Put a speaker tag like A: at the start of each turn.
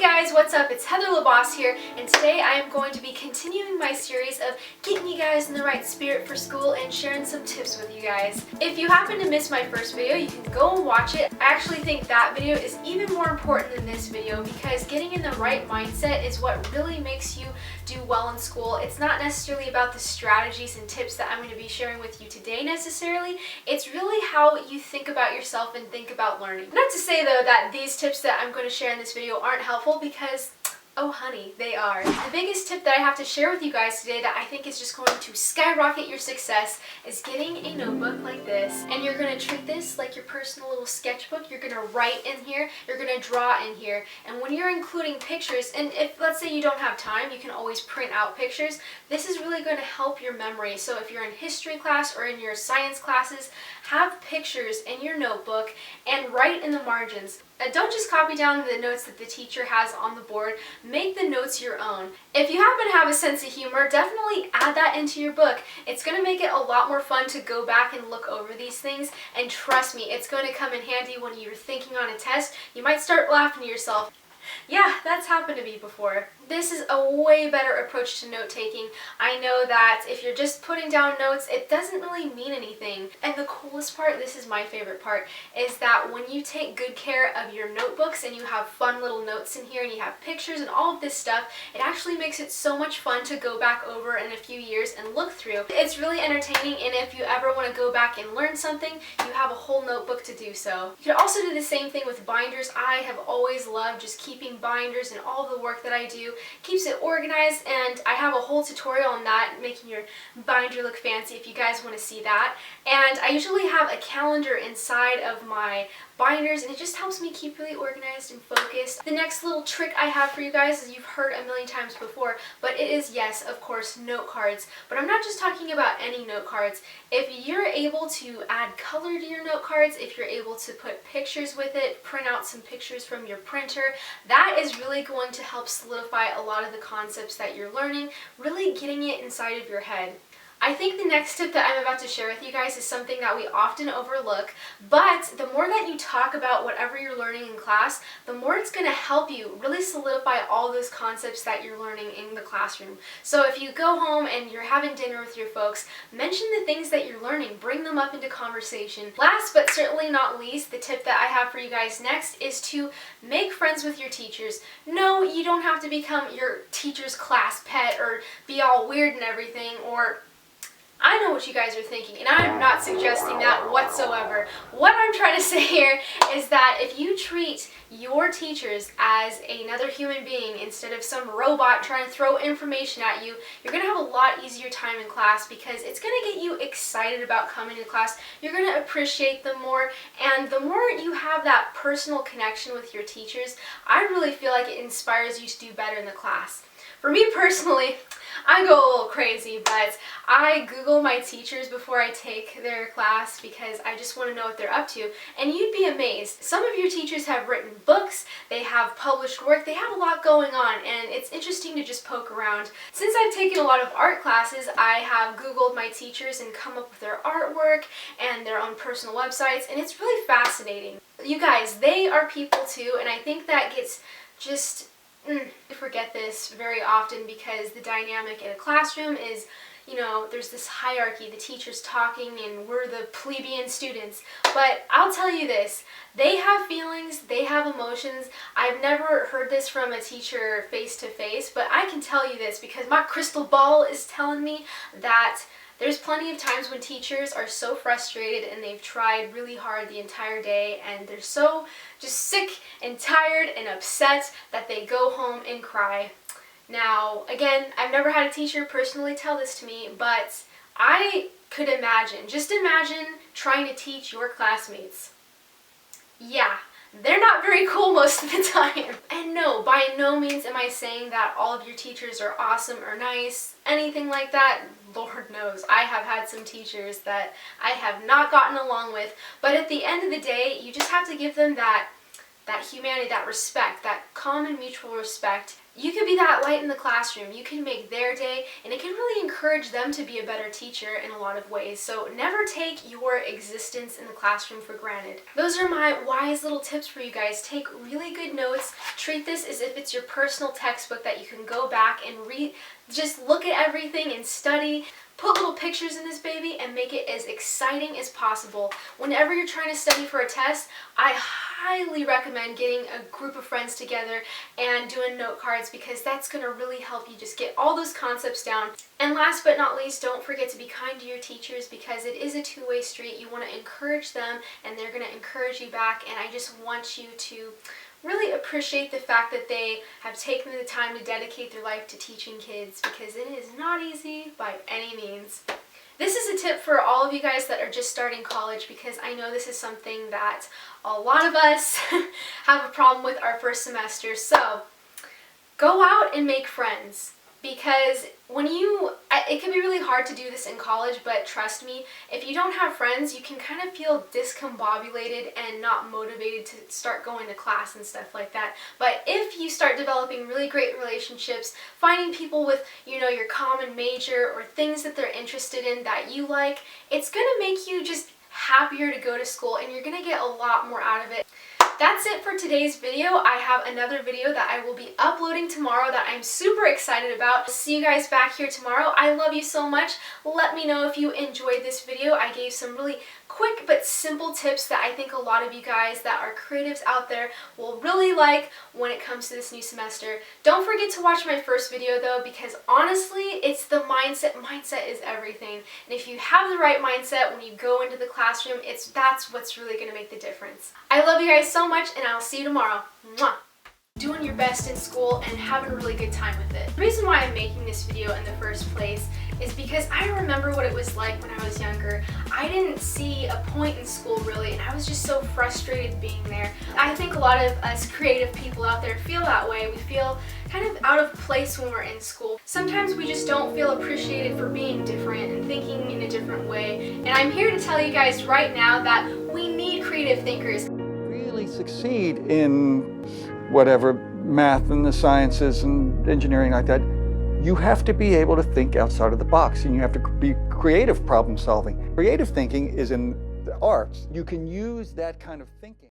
A: guys, what's up? It's Heather LaBosse here, and today I am going to be continuing my series of getting you guys in the right spirit for school and sharing some tips with you guys. If you happen to miss my first video, you can go and watch it. I actually think that video is even more important than this video because getting in the right mindset is what really makes you do well in school. It's not necessarily about the strategies and tips that I'm going to be sharing with you today necessarily. It's really how you think about yourself and think about learning. Not to say though that these tips that I'm going to share in this video aren't helpful, because oh honey, they are. The biggest tip that I have to share with you guys today that I think is just going to skyrocket your success is getting a notebook like this. And you're going to treat this like your personal little sketchbook. You're going to write in here, you're going to draw in here. And when you're including pictures, and if let's say you don't have time, you can always print out pictures. This is really going to help your memory. So if you're in history class or in your science classes, have pictures in your notebook and write in the margins. Don't just copy down the notes that the teacher has on the board. Make the notes your own. If you happen to have a sense of humor, definitely add that into your book. It's going to make it a lot more fun to go back and look over these things, and trust me, it's going to come in handy when you're thinking on a test. You might start laughing to yourself. Yeah, that's happened to me before. This is a way better approach to note-taking. I know that if you're just putting down notes, it doesn't really mean anything. And the coolest part, this is my favorite part, is that when you take good care of your notebooks and you have fun little notes in here and you have pictures and all of this stuff, it actually makes it so much fun to go back over in a few years and look through. It's really entertaining, and if you ever want to go back and learn something, you have a whole notebook to do so. You can also do the same thing with binders. I have always loved just keeping binders and all the work that I do. Keeps it organized, and I have a whole tutorial on that, making your binder look fancy, if you guys want to see that. And I usually have a calendar inside of my binders, and it just helps me keep really organized and focused. The next little trick I have for you guys is you've heard a million times before, but it is, yes, of course, note cards. But I'm not just talking about any note cards. If you're able to add color to your note cards, if you're able to put pictures with it, print out some pictures from your printer, that is really going to help solidify a lot of the concepts that you're learning, really getting it inside of your head. I think the next tip that I'm about to share with you guys is something that we often overlook, but the more that you talk about whatever you're learning in class, the more it's going to help you really solidify all those concepts that you're learning in the classroom. So if you go home and you're having dinner with your folks, mention the things that you're learning, bring them up into conversation. Last but certainly not least, the tip that I have for you guys next is to make friends with your teachers. No, you don't have to become your teacher's class pet or be all weird and everything, or I know what you guys are thinking, and I'm not suggesting that whatsoever. What I'm trying to say here is that if you treat your teachers as another human being instead of some robot trying to throw information at you, you're going to have a lot easier time in class, because it's going to get you excited about coming to class. You're going to appreciate them more, and the more you have that personal connection with your teachers, I really feel like it inspires you to do better in the class. For me personally, I go a little crazy, but I Google my teachers before I take their class because I just want to know what they're up to. And you'd be amazed. Some of your teachers have written books, they have published work, they have a lot going on, and it's interesting to just poke around. Since I've taken a lot of art classes, I have Googled my teachers and come up with their artwork and their own personal websites, and it's really fascinating. You guys, they are people too, and I think that gets just I forget this very often, because the dynamic in a classroom is, you know, there's this hierarchy, the teacher's talking and we're the plebeian students. But I'll tell you this, they have feelings, they have emotions. I've never heard this from a teacher face to face, but I can tell you this because my crystal ball is telling me that there's plenty of times when teachers are so frustrated and they've tried really hard the entire day and they're so just sick and tired and upset that they go home and cry. Now, again, I've never had a teacher personally tell this to me, but I could imagine, just imagine trying to teach your classmates. Yeah. They're not very cool most of the time. And no, by no means am I saying that all of your teachers are awesome or nice, anything like that. Lord knows, I have had some teachers that I have not gotten along with, but at the end of the day, you just have to give them that that humanity, that respect, that common mutual respect. You could be that light in the classroom. You can make their day, and it can really encourage them to be a better teacher in a lot of ways. So never take your existence in the classroom for granted. Those are my wise little tips for you guys. Take really good notes. Treat this as if it's your personal textbook that you can go back and read. Just look at everything and study. Put little pictures in this baby and make it as exciting as possible. Whenever you're trying to study for a test, I highly recommend getting a group of friends together and doing note cards, because that's going to really help you just get all those concepts down. And last but not least, don't forget to be kind to your teachers, because it is a two-way street. You want to encourage them and they're going to encourage you back, and I just want you to really appreciate the fact that they have taken the time to dedicate their life to teaching kids, because it is not easy by any means. This is a tip for all of you guys that are just starting college, because I know this is something that a lot of us have a problem with our first semester. So go out and make friends, because it can be really hard to do this in college, but trust me, if you don't have friends, you can kind of feel discombobulated and not motivated to start going to class and stuff like that. But if you start developing really great relationships, finding people with, your common major or things that they're interested in that you like, it's going to make you just happier to go to school, and you're going to get a lot more out of it. That's it for today's video. I have another video that I will be uploading tomorrow that I'm super excited about. See you guys back here tomorrow. I love you so much. Let me know if you enjoyed this video. I gave some really quick but simple tips that I think a lot of you guys that are creatives out there will really like when it comes to this new semester. Don't forget to watch my first video though, because honestly, it's the mindset. Mindset is everything. And if you have the right mindset when you go into the classroom, that's what's really going to make the difference. I love you guys so much, and I'll see you tomorrow. Mwah! Doing your best in school and having a really good time with it. The reason why I'm making this video in the first place is because I remember what it was like when I was younger. I didn't see a point in school really, and I was just so frustrated being there. I think a lot of us creative people out there feel that way. We feel kind of out of place when we're in school. Sometimes we just don't feel appreciated for being different and thinking in a different way. And I'm here to tell you guys right now that we need creative thinkers.
B: Really succeed in whatever, math and the sciences and engineering like that, you have to be able to think outside of the box, and you have to be creative problem solving. Creative thinking is in the arts. You can use that kind of thinking.